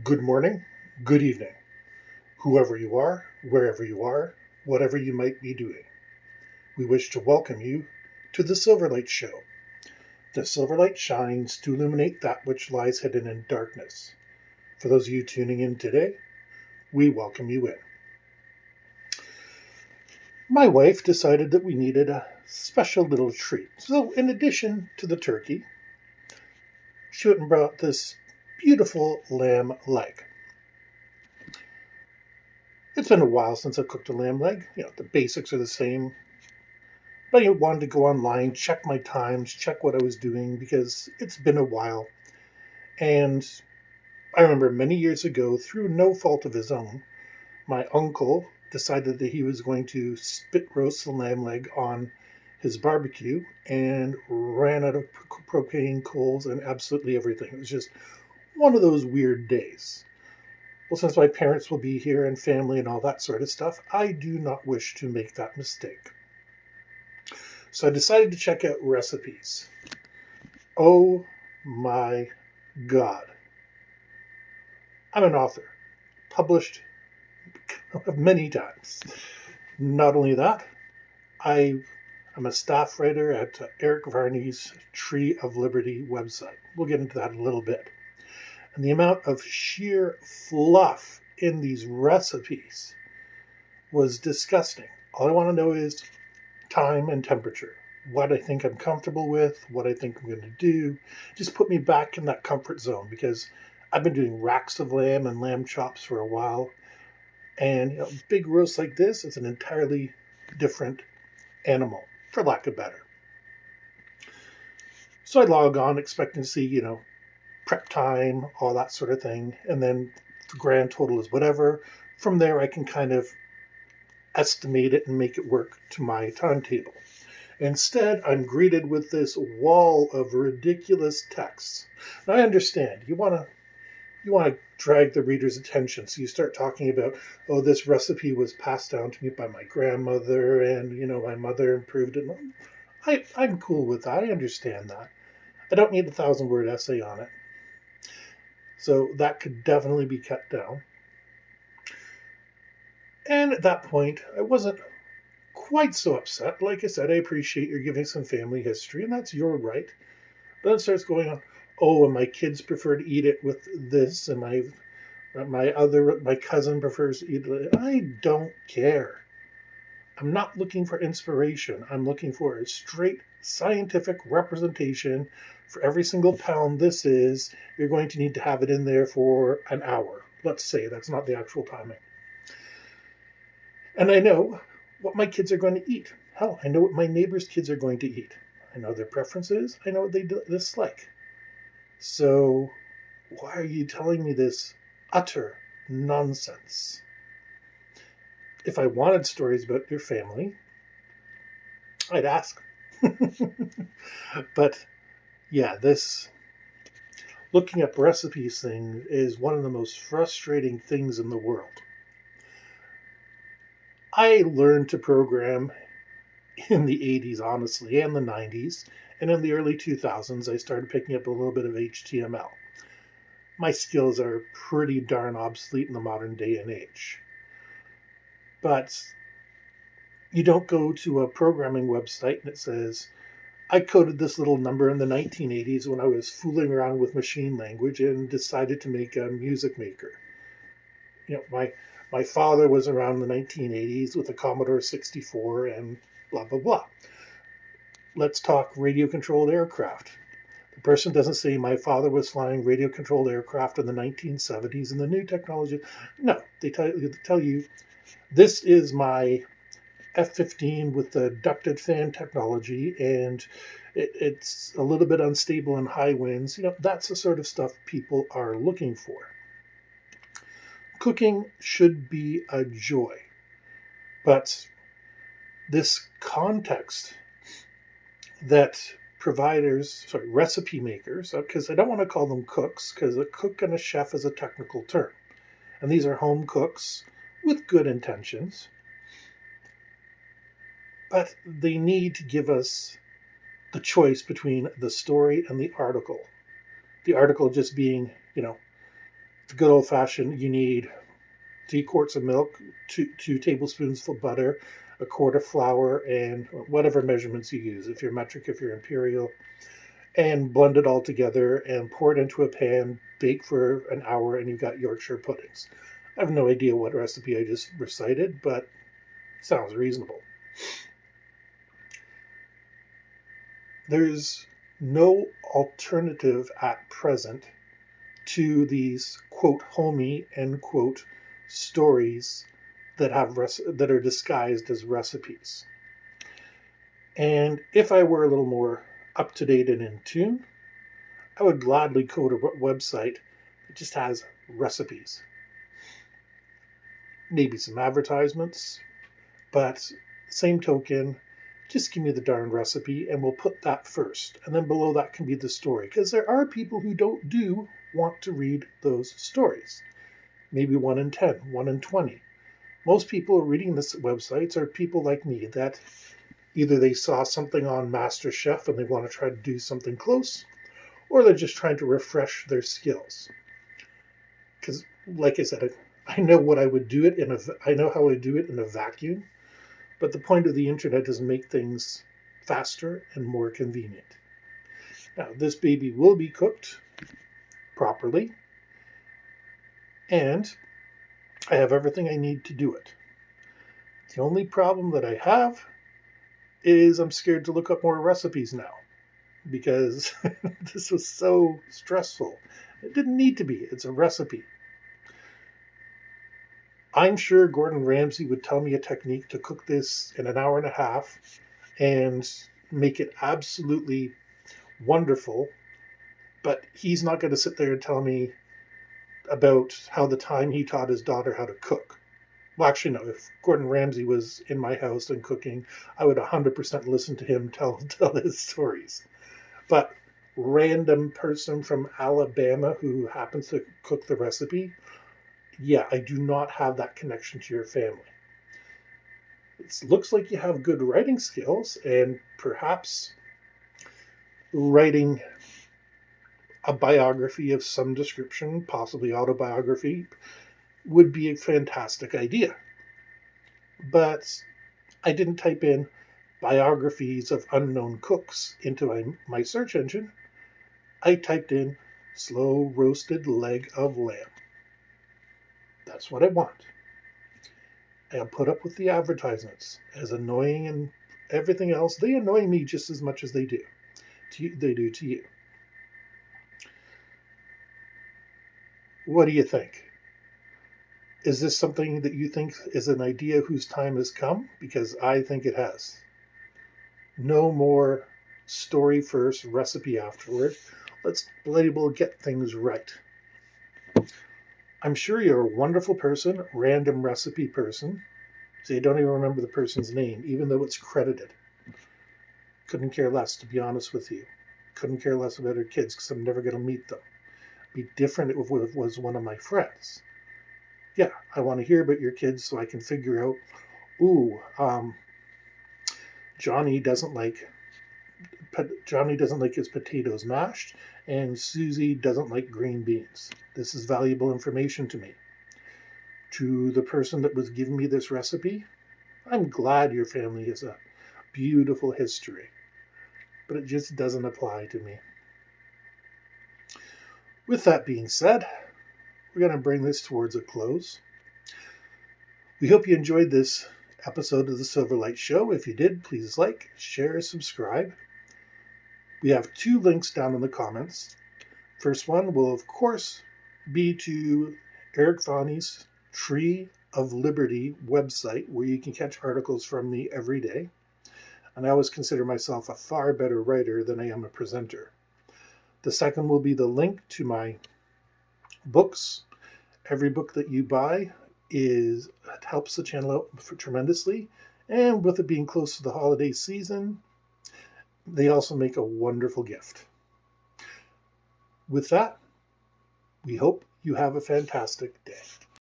Good morning, good evening, whoever you are, wherever you are, whatever you might be doing. We wish to welcome you to the Silverlight Show. The Silverlight shines to illuminate that which lies hidden in darkness. For those of you tuning in today, we welcome you in. My wife decided that we needed a special little treat. So, in addition to the turkey, she went and brought this beautiful lamb leg. It's been a while since I've cooked a lamb leg. The basics are the same. But I wanted to go online, check my times, check what I was doing because it's been a while. And I remember many years ago, through no fault of his own, my uncle decided that he was going to spit roast the lamb leg on his barbecue and ran out of propane coals and absolutely everything. It was just one of those weird days. Well, since my parents will be here and family and all that sort of stuff, I do not wish to make that mistake. So I decided to check out recipes. Oh my God. I'm an author, published many times. Not only that, I am a staff writer at Eric Varney's Tree of Liberty website. We'll get into that in a little bit. And the amount of sheer fluff in these recipes was disgusting. All I want to know is time and temperature. What I think I'm comfortable with, what I think I'm going to do. Just put me back in that comfort zone because I've been doing racks of lamb and lamb chops for a while. And big roast like this is an entirely different animal, for lack of better. So I log on expecting to see, prep time, all that sort of thing. And then the grand total is whatever. From there, I can kind of estimate it and make it work to my timetable. Instead, I'm greeted with this wall of ridiculous texts. Now, I understand you want to drag the reader's attention, so you start talking about, oh, this recipe was passed down to me by my grandmother, and my mother improved it. I'm cool with that. I understand that. I don't need a 1,000-word essay on it, so that could definitely be cut down. And at that point, I wasn't quite so upset. Like I said, I appreciate you're giving some family history, and that's your right. But then it starts going on. Oh, and my kids prefer to eat it with this, and my cousin prefers to eat it. I don't care. I'm not looking for inspiration. I'm looking for a straight scientific representation for every single pound this is. You're going to need to have it in there for an hour. Let's say that's not the actual timing. And I know what my kids are going to eat. Hell, I know what my neighbors' kids are going to eat. I know their preferences. I know what they dislike. So, why are you telling me this utter nonsense? If I wanted stories about your family, I'd ask. But yeah, this looking up recipes thing is one of the most frustrating things in the world. I learned to program in the 80s, honestly, and the 90s. And in the early 2000s, I started picking up a little bit of HTML. My skills are pretty darn obsolete in the modern day and age. But you don't go to a programming website and it says, I coded this little number in the 1980s when I was fooling around with machine language and decided to make a music maker. My father was around the 1980s with a Commodore 64 and blah, blah, blah. Let's talk radio controlled aircraft. The person doesn't say my father was flying radio controlled aircraft in the 1970s and the new technology. No, they tell you this is my F-15 with the ducted fan technology, and it's a little bit unstable in high winds. That's the sort of stuff people are looking for. Cooking should be a joy, but this context that recipe makers, because I don't want to call them cooks, because a cook and a chef is a technical term. And these are home cooks with good intentions. But they need to give us the choice between the story and the article. The article just being, It's good old fashioned. You need 3 quarts of milk, two tablespoons of butter, a quart of flour, and whatever measurements you use. If you're metric, if you're imperial, and blend it all together and pour it into a pan, bake for an hour, and you've got Yorkshire puddings. I have no idea what recipe I just recited, but it sounds reasonable. There's no alternative at present to these quote homey end quote stories that that are disguised as recipes. And if I were a little more up to date and in tune, I would gladly code a website that just has recipes. Maybe some advertisements, but same token, just give me the darn recipe and we'll put that first. And then below that can be the story. Because there are people who do want to read those stories. Maybe 1 in 10, 1 in 20. Most people reading this websites are people like me that either they saw something on MasterChef and they want to try to do something close, or they're just trying to refresh their skills. Because, like I said, I know what I would do it in I know how I do it in a vacuum. But the point of the internet is to make things faster and more convenient. Now, this baby will be cooked properly, and I have everything I need to do it. The only problem that I have is I'm scared to look up more recipes now because this was so stressful. It didn't need to be. It's a recipe. I'm sure Gordon Ramsay would tell me a technique to cook this in an hour and a half and make it absolutely wonderful, but he's not going to sit there and tell me about how the time he taught his daughter how to cook. Well, actually, no. If Gordon Ramsay was in my house and cooking, I would 100% listen to him tell his stories. But random person from Alabama who happens to cook the recipe, yeah, I do not have that connection to your family. It looks like you have good writing skills, and perhaps writing a biography of some description, possibly autobiography, would be a fantastic idea. But I didn't type in biographies of unknown cooks into my search engine. I typed in slow roasted leg of lamb. That's what I want. I'll put up with the advertisements. As annoying and everything else, they annoy me just as much as they do to you. What do you think? Is this something that you think is an idea whose time has come? Because I think it has. No more story first, recipe afterward. Let's be able to get things right. I'm sure you're a wonderful person, random recipe person. So you don't even remember the person's name, even though it's credited. Couldn't care less, to be honest with you. Couldn't care less about her kids because I'm never going to meet them. Be different if it was one of my friends. Yeah, I want to hear about your kids so I can figure out, Johnny doesn't like his potatoes mashed, and Susie doesn't like green beans. This is valuable information to me. To the person that was giving me this recipe, I'm glad your family has a beautiful history, but it just doesn't apply to me. With that being said, we're going to bring this towards a close. We hope you enjoyed this episode of the Silverlight Show. If you did, please like, share, subscribe. We have 2 links down in the comments. First one will, of course, be to Eric Fauny's Tree of Liberty website, where you can catch articles from me every day. And I always consider myself a far better writer than I am a presenter. The second will be the link to my books. Every book that you buy helps the channel out tremendously. And with it being close to the holiday season, they also make a wonderful gift. With that, we hope you have a fantastic day.